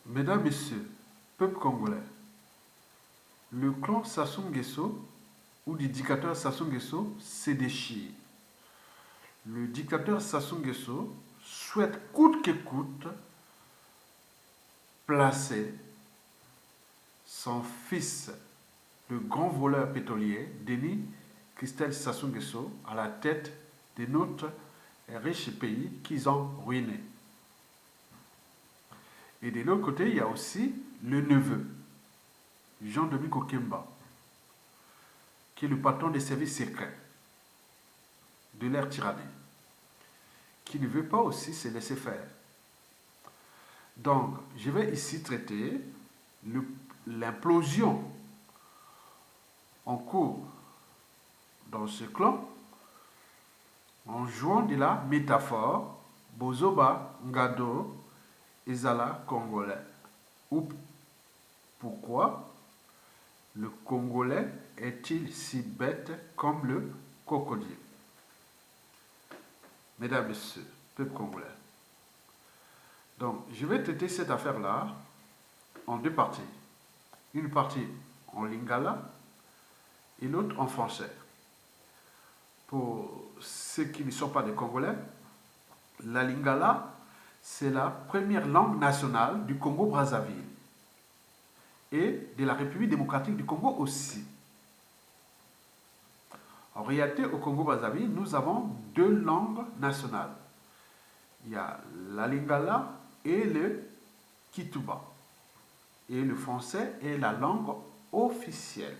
Mesdames, Messieurs, peuple congolais, le clan Sassou Nguesso ou du dictateur Sassou Nguesso se déchire. Le dictateur Sassou Nguesso souhaite coûte que coûte placer son fils, le grand voleur pétrolier, Denis Christel Sassou Nguesso, à la tête de notre riche pays qu'ils ont ruiné. Et de l'autre côté, il y a aussi le neveu, Jean-Dominique Okemba, qui est le patron des services secrets de l'ère tyrannie, qui ne veut pas aussi se laisser faire. Donc, je vais ici traiter l'implosion en cours dans ce clan en jouant de la métaphore Bozoba Ngado Ezala Congolais. Ou pourquoi le Congolais est-il si bête comme le crocodile? Mesdames, Messieurs, peuple congolais. Donc, je vais traiter cette affaire-là en deux parties. Une partie en lingala et l'autre en français. Pour ceux qui ne sont pas des Congolais, la lingala, c'est la première langue nationale du Congo-Brazzaville et de la République démocratique du Congo aussi. En réalité, au Congo-Brazzaville, nous avons deux langues nationales. Il y a la lingala et le kituba. Et le français est la langue officielle.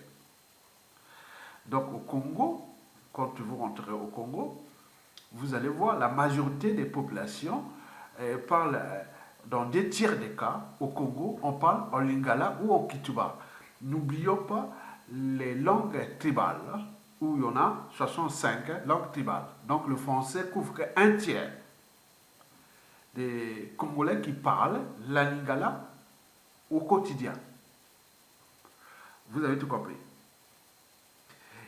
Donc au Congo, quand vous rentrez au Congo, vous allez voir la majorité des populations parlent, dans deux tiers des cas, au Congo, on parle en lingala ou en kituba. N'oublions pas les langues tribales, où il y en a 65 langues tribales. Donc le français couvre qu'un tiers des Congolais qui parlent la lingala au quotidien. Vous avez tout compris.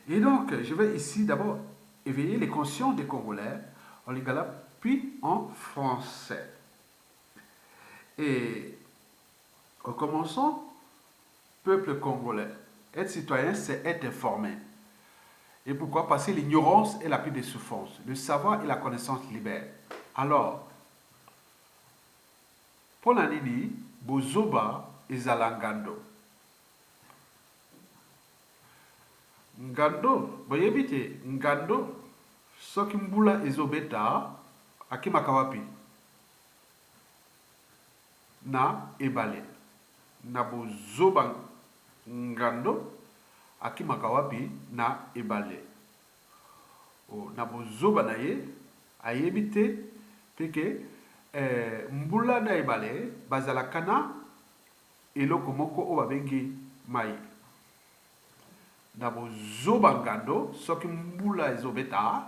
Et donc, je vais ici d'abord éveiller les consciences des Congolais en lingala, puis en français. Et en commençant, peuple congolais, être citoyen, c'est être informé. Et pourquoi? Parce que l'ignorance est la plus des souffrances. Le savoir et la connaissance libèrent. Alors, pour la nini, bozoba ezala ngando. Ngando, boyebi te, ngando, soki mbula ezobeta, akimaka wapi? Na ebale. Na bozoba ngando, akimaka wapi? Na ebale. O, na bozoba na ye, ayebi te, peke, mbula na ebale bazalaka na eloko moko oyo babengi mai. Na bozoba ngando soki mbula ezobeta,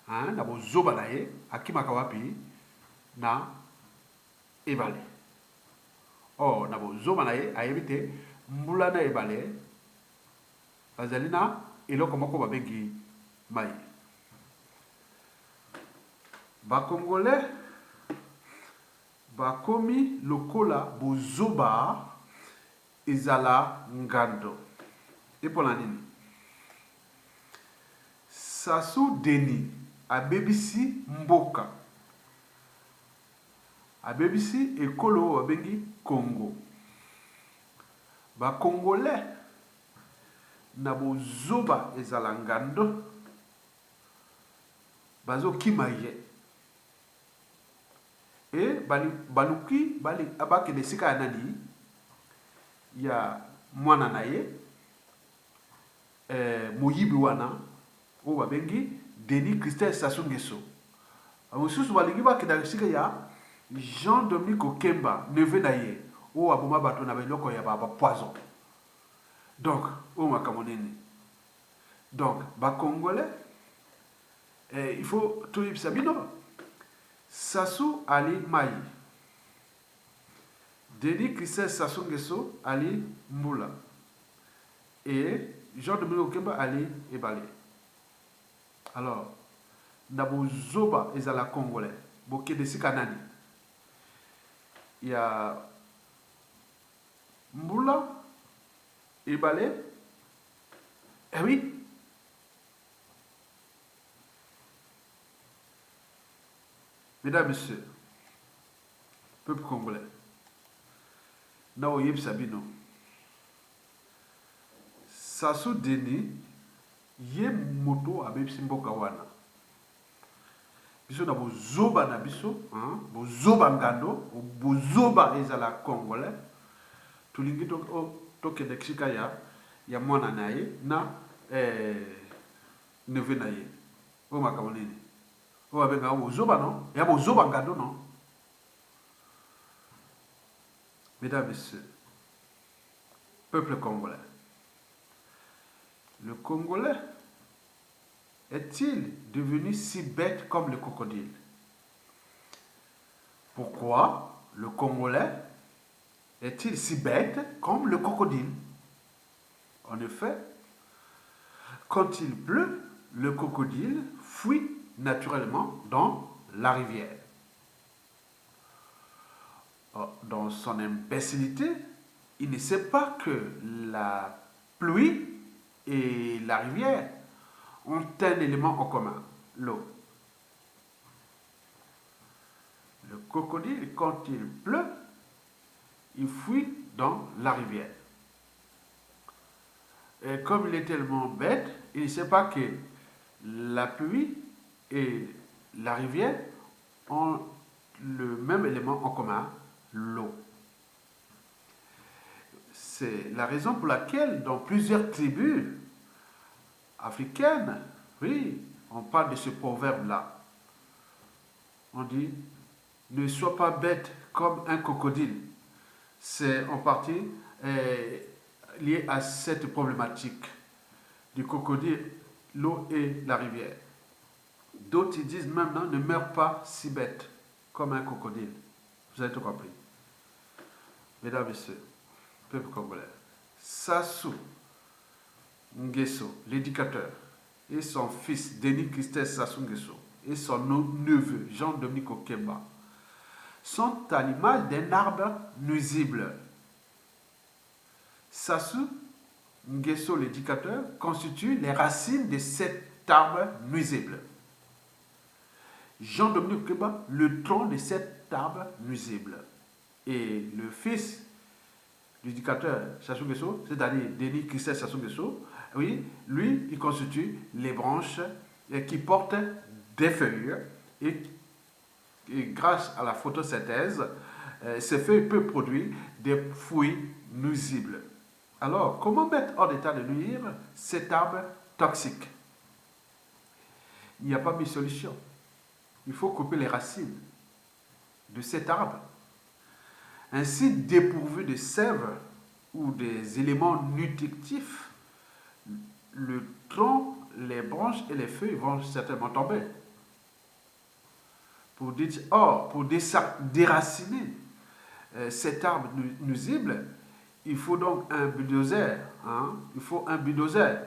na bozoba na ye akimaka wapi? Na ebale. Or na bozoba na ye ayebi te mbula na ebale bazali na eloko moko babengi mai. Bakongolais bakomi lokola bozoba ezala ngando. Et pour la nini, Sassou Denis abebisi mboka, abebisi ekolo abengi Congo. Ba Congolais na bozoba ezala ngando bazo kimaye. Et baluki bali abaki de sika nani ya mwana na ye moyibi wana oyo babengi Denis Christel Sassou Nguesso. Mosusu balingi bakenda sika ya Jean-Dominique Okemba, neveu na ye oyo aboma bato na biloko ya poison. Donc oyo makambo nini. Donc bakongolais il faut toyebisa bino Sassou ali mai, Denis Christel Sassou Nguesso ali mbula, et Jean-Dominique Okemba ali ebale. Alors, na bozoba ezala congolais, bokende sika nani? Il y a Mboula, Ibalé. Eh oui, mesdames et messieurs, peuple congolais, Nao Yeb Sabino, Sassou Deni, Ye moto avec Simboka wana. Biso na bozoba na biso, bozoba ngando, bozoba ezala congolais. Tulingi to kedexika ya mwana na ye na neve na ye. O makamonini. O abenga bozoba non? Ya bozoba ngando non? Mesdames et messieurs, peuple congolais. Le Congolais est-il devenu si bête comme le crocodile? Pourquoi le Congolais est-il si bête comme le crocodile? En effet, quand il pleut, le crocodile fuit naturellement dans la rivière. Dans son imbécilité, il ne sait pas que la pluie et la rivière ont un élément en commun, l'eau. Le crocodile, quand il pleut, il fuit dans la rivière. Et comme il est tellement bête, il ne sait pas que la pluie et la rivière ont le même élément en commun, l'eau. C'est la raison pour laquelle dans plusieurs tribus africaines, oui, on parle de ce proverbe-là. On dit, ne sois pas bête comme un crocodile. C'est en partie lié à cette problématique du crocodile, l'eau et la rivière. D'autres disent maintenant, ne meurs pas si bête comme un crocodile. Vous avez tout compris. Mesdames et messieurs, peuple congolais, Sassou Nguesso, l'éducateur, et son fils, Denis Christophe Sassou Nguesso, et son neveu, Jean-Dominique Okemba, sont à l'image d'un arbre nuisible. Sassou Nguesso, l'éducateur, constitue les racines de cet arbre nuisible. Jean-Dominique Okemba, le tronc de cet arbre nuisible. Et le fils du l'éducateur Sassou Nguesso, c'est-à-dire Denis Christophe Sassou Nguesso, oui, lui, il constitue les branches qui portent des feuilles et grâce à la photosynthèse, ces feuilles peuvent produire des fruits nuisibles. Alors, comment mettre hors d'état de nuire cet arbre toxique? Il n'y a pas de solution. Il faut couper les racines de cet arbre. Ainsi, dépourvu de sève ou des éléments nutritifs, le tronc, les branches et les feuilles vont certainement tomber. Pour déraciner cet arbre nuisible, il faut donc un bulldozer. Il faut un bulldozer.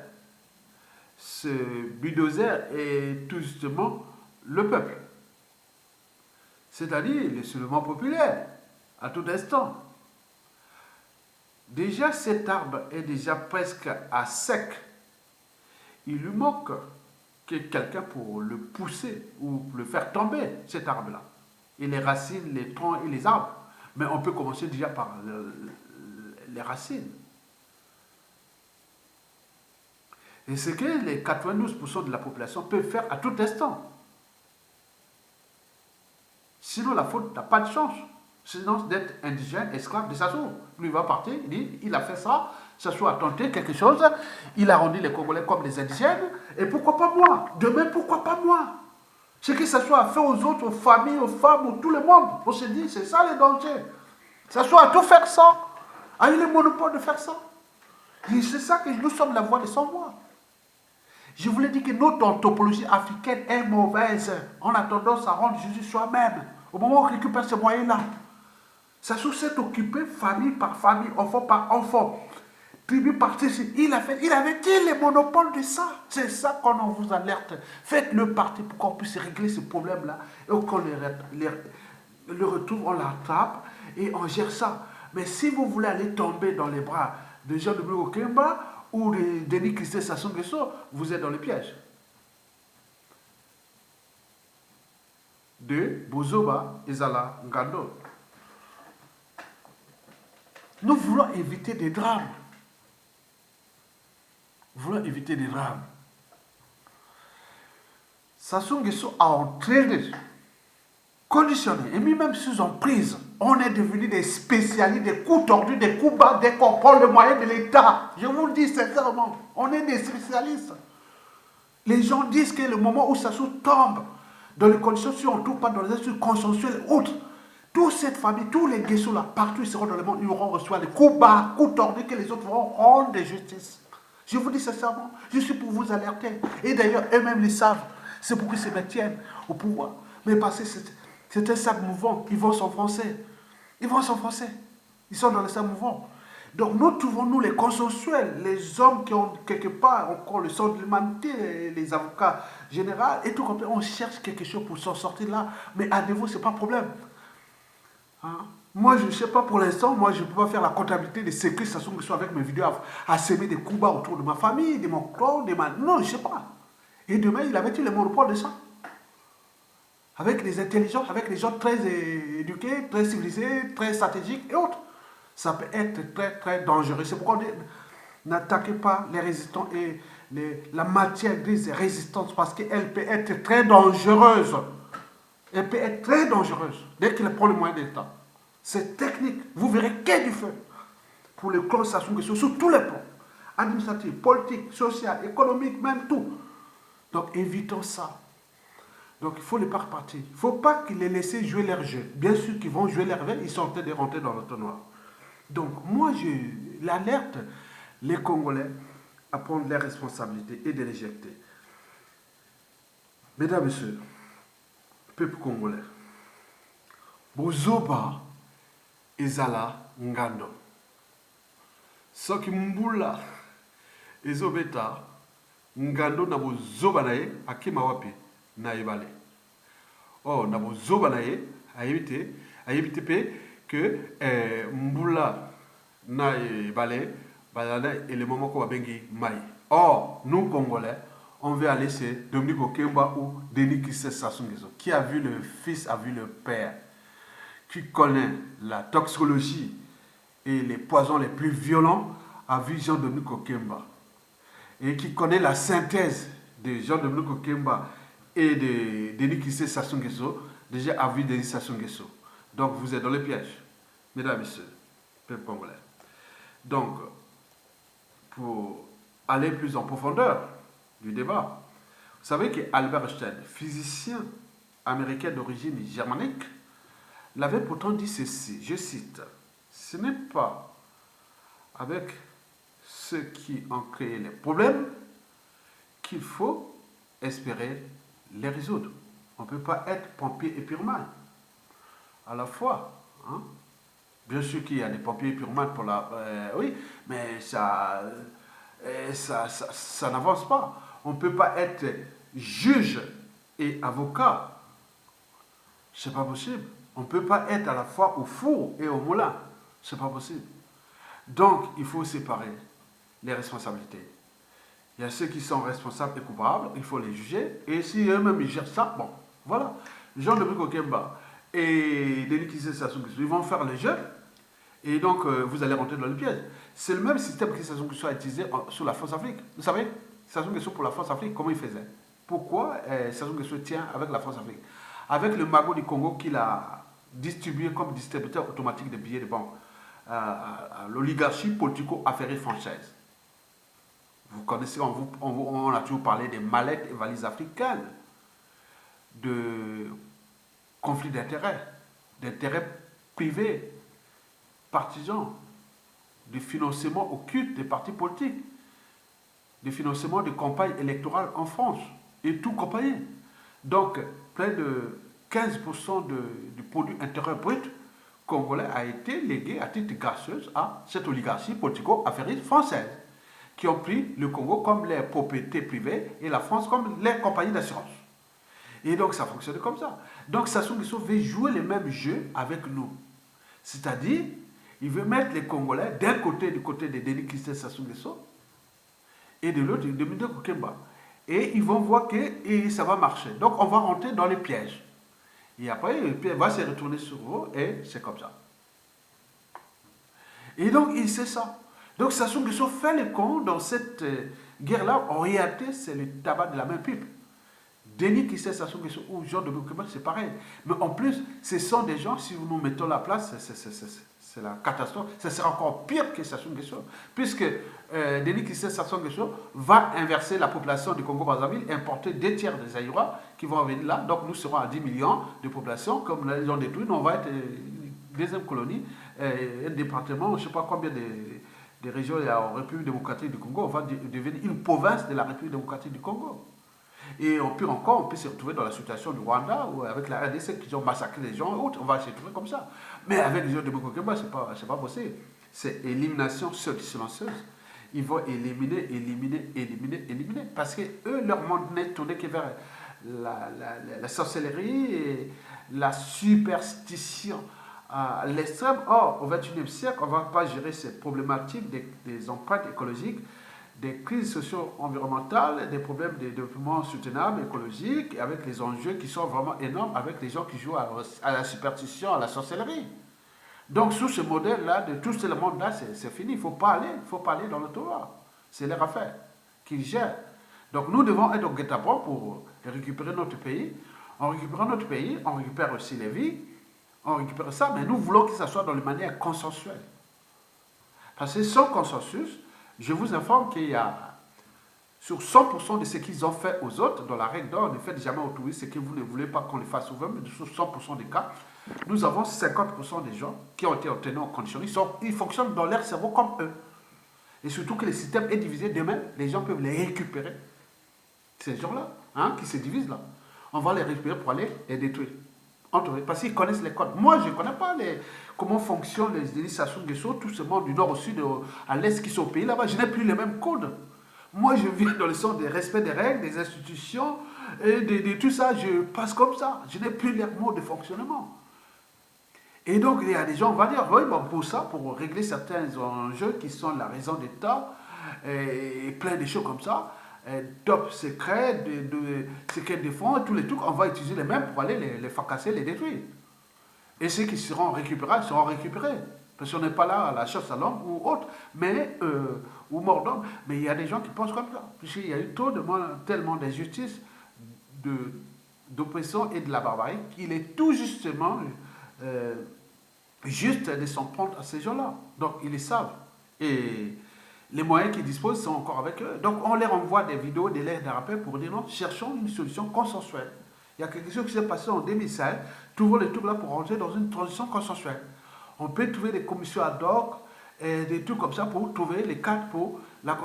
Ce bulldozer est tout justement le peuple. C'est-à-dire le soulèvement populaire, à tout instant. Déjà, cet arbre est déjà presque à sec. Il lui manque quelqu'un pour le pousser ou le faire tomber, cet arbre-là. Et les racines, les troncs et les arbres. Mais on peut commencer déjà par les racines. Et c'est que les 92% de la population peuvent faire à tout instant. Sinon, la faute n'a pas de chance. Sinon, d'être indigène, esclave de Sassou. Lui, il va partir, il dit, il a fait ça, Sassou a tenté quelque chose, il a rendu les Congolais comme des indigènes, et pourquoi pas moi? Demain, pourquoi pas moi? Ce que Sassou a fait aux autres, aux familles, aux femmes, à tout le monde, on se dit, c'est ça le danger. Sassou a tout fait ça, a eu le monopole de faire ça. Et c'est ça que nous sommes la voix de sans voix. Je voulais dire que notre anthropologie africaine est mauvaise. On a tendance à rendre Jésus soi-même. Au moment où on récupère ces moyens-là, Sassou s'est occupé famille par famille, enfant par enfant, tribu par tribu. Il avait dit les monopoles de ça. C'est ça qu'on vous alerte. Faites le parti pour qu'on puisse régler ce problème-là. Et qu'on le retrouve, on l'attrape et on gère ça. Mais si vous voulez aller tomber dans les bras de Jean-Dominique Okemba ou de Denis Christé Sassou Nguesso, vous êtes dans le piège. De Bozoba Ezala Ngando. Nous voulons éviter des drames. Nous voulons éviter des drames. Sassou Nguesso a entraîné, conditionné, et mis même sous emprise. On est devenus des spécialistes, des coups tordus, des coups bas, dès qu'on prend le moyen de l'État. Je vous le dis sincèrement, on est des spécialistes. Les gens disent que le moment où Sassou tombe dans les conditions, si on ne trouve pas dans les instituts consensuels et autres, toute cette famille, tous les Nguesso là, partout ils seront dans le monde, ils auront reçu des coups bas, coups tordus que les autres vont rendre de justice. Je vous dis sincèrement, je suis pour vous alerter. Et d'ailleurs, eux-mêmes les savent. C'est pour qu'ils se maintiennent au pouvoir. Mais parce que c'est un sac mouvant, ils vont s'enfoncer. Ils vont s'enfoncer. Ils sont dans le sac mouvant. Donc nous trouvons, nous, les consensuels, les hommes qui ont quelque part encore le sang de l'humanité, les avocats généraux, et tout comme ça, on cherche quelque chose pour s'en sortir là. Mais à nouveau, ce n'est pas un problème. Hein? Moi, je ne sais pas pour l'instant, moi, je ne peux pas faire la comptabilité des séquelles, ça sont avec mes vidéos à s'aimer des coups bas autour de ma famille, de mon clan, de ma... Non, je ne sais pas. Et demain, il avait-il le monopole de ça? Avec des intelligences, avec des gens très éduqués, très civilisés, très stratégiques et autres. Ça peut être très, très dangereux. C'est pourquoi on dit, n'attaquez pas les résistants et la matière grise des résistances parce qu'elle peut être très dangereuse. Elle peut être très dangereuse dès qu'il prend le moyen d'État. C'est technique. Vous verrez qu'il y a du feu pour le clan Sassou Nguesso sur tous les plans. Administratif, politique, social, économique, même tout. Donc évitons ça. Donc il faut les pas repartir. Il ne faut pas qu'ils les laissent jouer leur jeu. Bien sûr qu'ils vont jouer leur jeu, ils sont en train de rentrer dans le noir. Donc moi je l'alerte les Congolais à prendre leurs responsabilités et de les jeter. Mesdames et messieurs, peuple congolais, Bozoba Ezala Ngando. Soki mbula ezobeta Ngando na bozoba na ye akima wapi na ebale. Oh na bozoba na ye ayebite pe que mbula na ebale balala élément moko babengi mai. Or nous Congolais on veut aller chez Dominique Okemba ou Denis Christé Sassou Nguesso. Qui a vu le fils a vu le père, qui connaît la toxicologie et les poisons les plus violents a vu Jean-Dominique Okemba. Et qui connaît la synthèse de Jean-Dominique Okemba et de Denis Christé Sassou Nguesso, déjà a vu Denis Sassou Nguesso. Donc vous êtes dans le piège, mesdames et messieurs, peuple congolais. Donc, pour aller plus en profondeur du débat, vous savez qu'Albert Einstein, physicien américain d'origine germanique, l'avait pourtant dit ceci, je cite, « Ce n'est pas avec ceux qui ont créé les problèmes qu'il faut espérer les résoudre. On ne peut pas être pompier et pyromane à la fois. Hein? Bien sûr qu'il y a des pompiers et pyromanes pour la... oui, mais ça n'avance pas. On ne peut pas être juge et avocat. C'est pas possible. On ne peut pas être à la fois au four et au moulin. C'est pas possible. Donc, il faut séparer les responsabilités. Il y a ceux qui sont responsables et coupables, il faut les juger. Et si eux-mêmes ils gèrent ça, bon, voilà. Jean-Dominique Okemba et Denis Christé Sassou Nguesso, ils vont faire le jeu. Et donc, vous allez rentrer dans le piège. C'est le même système que Sassou Nguesso a utilisé sur la France-Afrique. Vous savez, Sassou Nguesso pour la France-Afrique, comment il faisait? Pourquoi Sassou Nguesso tient avec la France-Afrique? Avec le magot du Congo qu'il a distribué comme distributeur automatique de billets de banque à l'oligarchie politico-affairiste française. Vous connaissez, on a toujours parlé des mallettes et valises africaines, de conflits d'intérêts privés, partisans, de financement occulte des partis politiques, de financement de campagnes électorales en France, et tout compagnie. Donc, près de 15% du produit intérieur brut congolais a été légué à titre gracieuse à cette oligarchie politico-affairiste française, qui ont pris le Congo comme les propriétés privées et la France comme les compagnies d'assurance. Et donc, ça fonctionne comme ça. Donc, Sassou Nguesso veut jouer les mêmes jeux avec nous. C'est-à-dire, Il veut mettre les Congolais d'un côté, du côté de Denis Christian Sassou Nguesso, et de l'autre, de Mide Kokemba. Et ils vont voir que ça va marcher. Donc on va rentrer dans les pièges. Et après, le piège va se retourner sur vous, et c'est comme ça. Et donc, il sait ça. Donc Sassou Nguesso fait le con dans cette guerre-là. En réalité, c'est le tabac de la même pipe. Denis qui sait Sassou Nguesso ou Jean de Bouquet, c'est pareil. Mais en plus, ce sont des gens, si nous mettons la place, c'est la catastrophe. Ça sera encore pire que Sassou Nguesso. Puisque Denis qui sait Sassou Nguesso va inverser la population du Congo-Brazzaville, importer 2 tiers des Aïrois qui vont venir là. Donc nous serons à 10 millions de population. Comme ils ont détruit, on va être une deuxième colonie, un département, je ne sais pas combien de régions il y a en République démocratique du Congo. On va devenir une province de la République démocratique du Congo. Et on peut encore, on peut se retrouver dans la situation du Rwanda, ou avec la RDC qui ont massacré les gens et autres, on va se retrouver comme ça. Mais avec les gens de Bokokemba, c'est pas possible. C'est élimination silencieuse. Ils vont éliminer. Parce que eux, leur monde n'est tourné que vers la sorcellerie et la superstition à l'extrême. Or, au XXIe siècle, on ne va pas gérer ces problématiques des empreintes écologiques, des crises socio-environnementales, des problèmes de développement soutenable, écologique, avec les enjeux qui sont vraiment énormes, avec les gens qui jouent à la superstition, à la sorcellerie. Donc, sous ce modèle-là, de tout ce monde-là, c'est fini. Il ne faut pas aller dans le toit. C'est leur affaire qu'ils gèrent. Donc, nous devons être au guet-apens pour récupérer notre pays. En récupérant notre pays, on récupère aussi les vies, on récupère ça, mais nous voulons que ça soit dans une manière consensuelle. Parce que sans consensus, je vous informe qu'il y a, sur 100% de ce qu'ils ont fait aux autres, dans la règle d'or, ne faites jamais aux touristes ce que vous ne voulez pas qu'on le fasse aux vous, mais sur 100% des cas, nous avons 50% des gens qui ont été obtenus en condition. Ils fonctionnent dans leur cerveau comme eux. Et surtout que le système est divisé. Demain, les gens peuvent les récupérer. Ces gens-là, qui se divisent là, on va les récupérer pour aller les détruire. Parce qu'ils connaissent les codes. Moi, je ne connais pas comment fonctionnent les Denis Sassou Nguesso, tout ce monde du nord au sud, à l'est qui sont au pays là-bas. Je n'ai plus les mêmes codes. Moi, je viens dans le sens des respect des règles, des institutions, et de tout ça, je passe comme ça. Je n'ai plus les modes de fonctionnement. Et donc, il y a des gens, on va dire, oui, bon, pour ça, pour régler certains enjeux qui sont la raison d'État, et plein de choses comme ça, top secret, secret de fonds, tous les trucs, on va utiliser les mêmes pour aller les fracasser, les détruire. Et ceux qui seront récupérables seront récupérés. Parce qu'on n'est pas là à la chasse à l'homme ou autre, mais, ou mort d'homme. Mais il y a des gens qui pensent comme ça. Puisqu'il y a eu tellement d'injustice, d'oppression et de la barbarie, qu'il est tout justement juste de s'en prendre à ces gens-là. Donc ils le savent. Et les moyens qu'ils disposent sont encore avec eux. Donc on leur envoie des vidéos, des lettres de rappel pour dire non, cherchons une solution consensuelle. Il y a quelque chose qui s'est passé en 2016, trouvons les trucs là pour rentrer dans une transition consensuelle. On peut trouver des commissions ad hoc, et des trucs comme ça pour trouver les cadres pour la...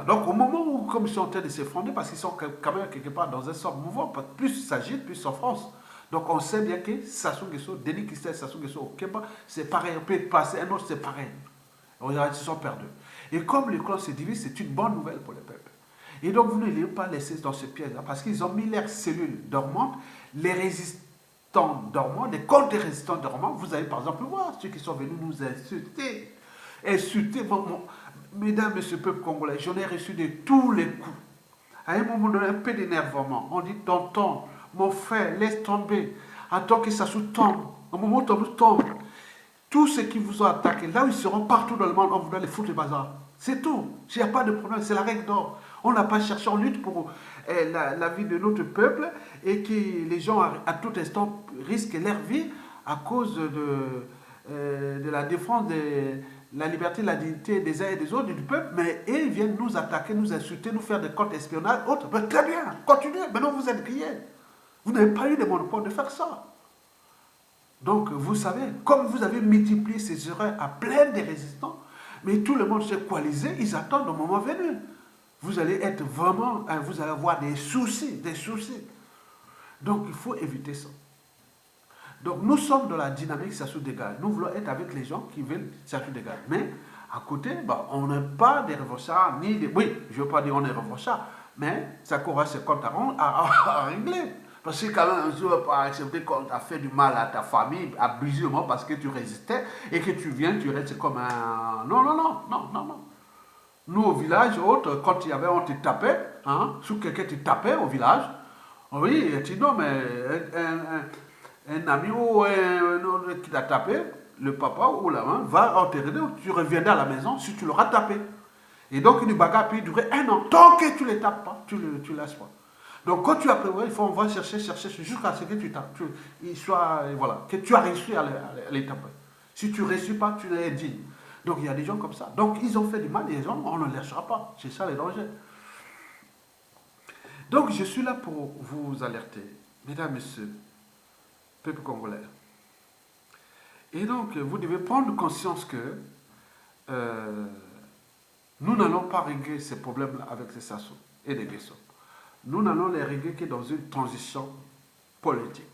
Donc au moment où comme ils sont en train de s'effondrer, parce qu'ils sont quand même quelque part dans un sort mouvant, plus il s'agit, plus ils s'enfoncent. Donc on sait bien que Sassou Nguesso, Denis Christian Sassou Nguesso au Kemba, c'est pareil, on peut passer un autre, c'est pareil. Ils sont perdus. Et comme les clans se divisent, c'est une bonne nouvelle pour le peuple. Et donc vous ne les pas laisser dans ce piège-là, parce qu'ils ont mis leurs cellules dormantes, les résistants dormants, des contre-résistants dormants. Vous allez par exemple voir ceux qui sont venus nous insulter. Mesdames, messieurs, peuple congolais, j'en ai reçu de tous les coups. À un moment donné, un peu d'énervement. On dit, tonton, mon frère, laisse tomber. Attends que ça tombe. Au moment où ça tombe, tous ceux qui vous ont attaqué, là où ils seront partout dans le monde, on voudra les foutre le bazar. C'est tout. Il n'y a pas de problème, c'est la règle d'or. On n'a pas cherché, on lutte pour la vie de notre peuple et que les gens à tout instant risquent leur vie à cause de la défense de la liberté, la dignité des uns et des autres, du peuple, mais ils viennent nous attaquer, nous insulter, nous faire des comptes espionnage, autres. Ben, très bien, continuez, maintenant vous êtes grillés. Vous n'avez pas eu le monopole de faire ça. Donc, vous savez, comme vous avez multiplié ces erreurs à plein de résistants, mais tout le monde s'est coalisé, ils attendent au moment venu. Vous allez être vraiment, vous allez avoir des soucis, des soucis. Donc, il faut éviter ça. Donc, nous sommes dans la dynamique Sassou dégage. Nous voulons être avec les gens qui veulent Sassou dégage. Mais, à côté, on n'a pas des revanchards, ni des... Oui, je ne veux pas dire on est revanchards, mais ça courra ses comptes à régler. Parce que quand même, je ne veux pas accepter qu'on t'a fait du mal à ta famille, abusément parce que tu résistais et que tu viens, tu restes comme un... Non, non, non, non, non, non. Nous, au village, autres, quand il y avait, on te tapait, hein, sous quelqu'un te tapait au village, oui, tu dis non, mais un ami ou un autre qui t'a tapé, le papa ou la maman va enterrer, tu reviendras à la maison si tu l'auras tapé. Et donc, une bagarre peut durer 1 an. Tant que tu ne les tapes pas, tu ne laisses pas. Donc, quand tu as prévu, il faut, on va chercher, chercher, jusqu'à ce que tu tapes. Voilà, que tu as réussi à les taper. Si tu ne réussis pas, tu es digne. Donc, il y a des gens comme ça. Donc, ils ont fait du mal et les gens, on ne les lâchera pas. C'est ça le danger. Donc, je suis là pour vous alerter, mesdames, messieurs, peuple congolais. Et donc, vous devez prendre conscience que nous n'allons pas régler ces problèmes avec ces Sassou et les Guesso. Nous n'allons les régler que dans une transition politique.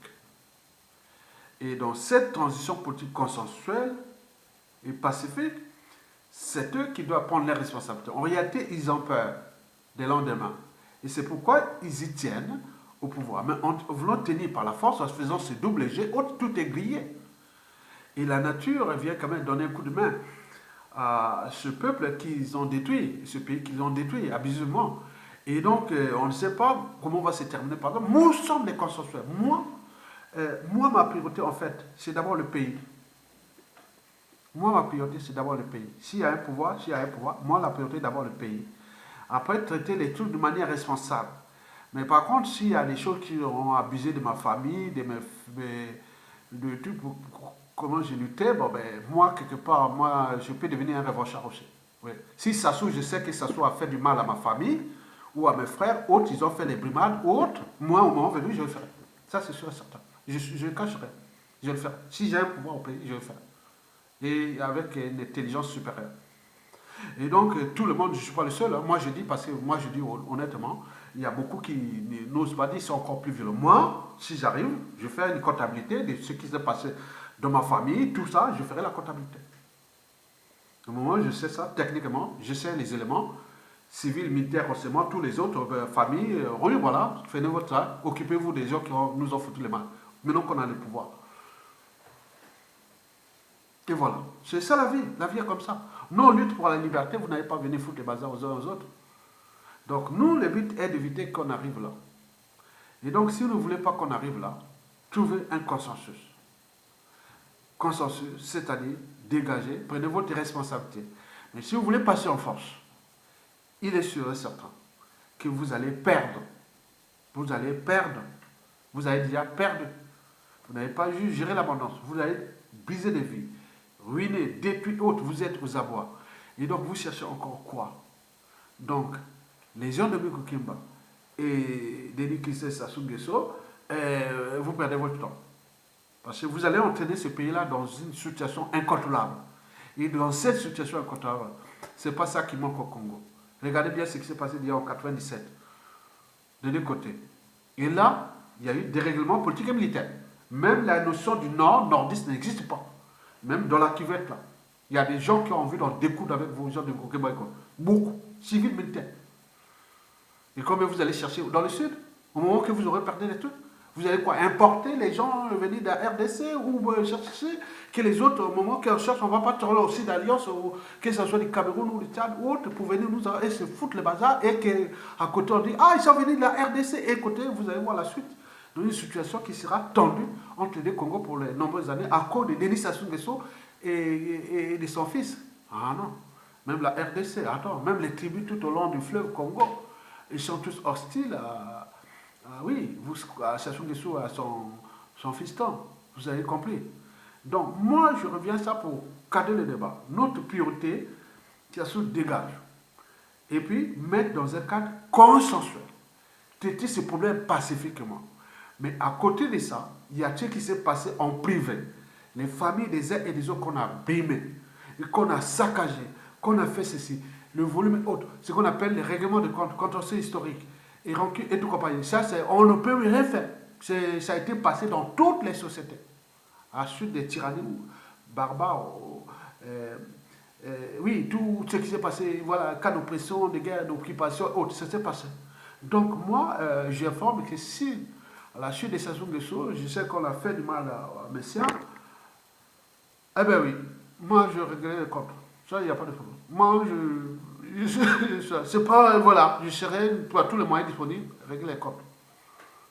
Et dans cette transition politique consensuelle et pacifique, c'est eux qui doivent prendre les responsabilités. En réalité, ils ont peur des lendemains. Et c'est pourquoi ils y tiennent au pouvoir. Mais en voulant tenir par la force, en faisant ce double jet, tout est grillé. Et la nature vient quand même donner un coup de main à ce peuple qu'ils ont détruit, ce pays qu'ils ont détruit abusivement. Et donc, on ne sait pas comment va se terminer. Par exemple, nous sommes des consensuels. Moi, ma priorité, en fait, c'est d'abord le pays. Moi, ma priorité, c'est d'abord le pays. S'il y a un pouvoir, moi, la priorité, d'abord le pays. Après, traiter les trucs de manière responsable. Mais par contre, s'il y a des choses qui ont abusé de ma famille, de tout, comment j'ai lutté, bon, ben, moi, quelque part, moi, je peux devenir un revanchard aussi. Oui. Si Sassou, je sais que Sassou a fait du mal à ma famille, ou à mes frères, autres, ils ont fait des brimades, autres, moi, au moment venu, je le ferai. Ça, c'est sûr et certain. Je le cacherai. Je le ferai. Si j'ai un pouvoir au pays, je le ferai. Et avec une intelligence supérieure. Et donc, tout le monde, je ne suis pas le seul. Hein. Moi, je dis, parce que moi, je dis honnêtement, il y a beaucoup qui n'osent pas dire, c'est encore plus violent. Moi, si j'arrive, je fais une comptabilité de ce qui s'est passé dans ma famille, tout ça, je ferai la comptabilité. Au moment où je sais ça, techniquement, je sais les éléments, civils, militaires, renseignements, tous les autres, familles, oui, voilà, faites votre travail, occupez-vous des gens qui nous ont foutu les mains. Maintenant qu'on a le pouvoir. Et voilà, c'est ça la vie est comme ça. Nous, on lutte pour la liberté, vous n'avez pas venu foutre les bazars aux uns aux autres. Donc, nous, le but est d'éviter qu'on arrive là. Et donc, si vous ne voulez pas qu'on arrive là, trouvez un consensus. Consensus, c'est-à-dire dégager, prenez votre responsabilité. Mais si vous voulez passer en force, il est sûr et certain que vous allez perdre. Vous allez perdre. Vous allez déjà perdre. Vous n'avez pas juste géré l'abondance. Vous allez briser des vies, ruiner, détruire autres. Vous êtes aux abois. Et donc, vous cherchez encore quoi? Donc, les gens de Biko Kimba et Denis Kissé Sassou Nguesso, vous perdez votre temps. Parce que vous allez entraîner ce pays-là dans une situation incontrôlable. Et dans cette situation incontrôlable, ce n'est pas ça qui manque au Congo. Regardez bien ce qui s'est passé en 1997, de deux côtés. Et là, il y a eu des règlements politiques et militaires. Même la notion du nord, nordiste n'existe pas. Même dans la cuvette, là. Il y a des gens qui ont envie d'en découdre avec vos gens de Kokeba. Beaucoup, civils, militaires. Et combien vous allez chercher dans le sud? Au moment que vous aurez perdu les trucs, vous allez quoi? Importer les gens venus de la RDC ou chercher que les autres, au moment qu'on cherche, on ne va pas trouver aussi d'alliance, que ce soit du Cameroun ou du Tchad ou autre, pour venir nous et se foutre le bazar et qu'à côté on dit, ah, ils sont venus de la RDC, et à côté, vous allez voir la suite. Dans une situation qui sera tendue entre les deux Congos pour les nombreuses années à cause de Denis Sassou Nguesso et de son fils. Ah non, même la RDC, attends, même les tribus tout au long du fleuve Congo, ils sont tous hostiles oui, à Sassou Nguesso, à son fiston. Vous avez compris. Donc, moi, je reviens à ça pour cadrer le débat. Notre priorité, Sassou dégage. Et puis, mettre dans un cadre consensuel. Traiter ce problème pacifiquement. Mais à côté de ça, il y a ce qui s'est passé en privé. Les familles des uns et des autres qu'on a brimées, qu'on a saccagées, qu'on a fait ceci. Le volume est autre. Ce qu'on appelle les règlements de compte, contentieux historique, et rancune et tout compagnie. Ça, on ne peut rien faire. Ça a été passé dans toutes les sociétés. À la suite des tyrannies barbares, oui, tout ce qui s'est passé, voilà, cas d'oppression, de guerre, d'occupation, autres, ça s'est passé. Donc moi, j'informe que si à la chute des saisons des choses, je sais qu'on a fait du mal à Messia. Eh bien oui, moi je regrette les comptes. Ça, il n'y a pas de problème. Moi, c'est pas, voilà, je serai pour tous les moyens disponibles, régler les comptes.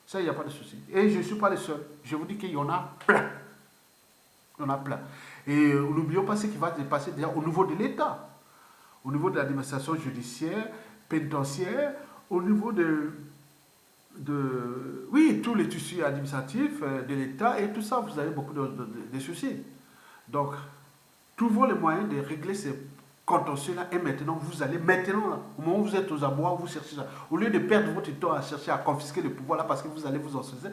Ça, il n'y a pas de souci. Et je ne suis pas le seul. Je vous dis qu'il y en a plein. Il y en a plein. Et n'oublions pas ce qui va se passer déjà au niveau de l'État, au niveau de l'administration judiciaire, pénitentiaire, au niveau oui, tous les tissus administratifs de l'État et tout ça, vous avez beaucoup de soucis. Donc, trouvons les moyens de régler ces contentieux-là et maintenant, vous allez, maintenant, là, au moment où vous êtes aux abois, vous cherchez ça. Au lieu de perdre votre temps à chercher à confisquer le pouvoir là parce que vous allez vous en saisir,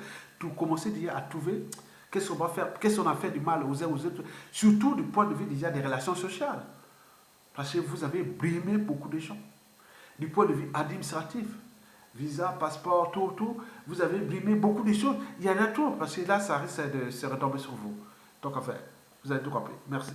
commencez déjà à trouver qu'est-ce qu'on va faire, qu'est-ce qu'on a fait du mal aux uns aux autres, surtout du point de vue déjà des relations sociales. Parce que vous avez brimé beaucoup de gens. Du point de vue administratif, visa, passeport, tout, vous avez brimé beaucoup de choses. Il y en a trop, parce que là, ça risque de se retomber sur vous. Donc, enfin, vous avez tout compris. Merci.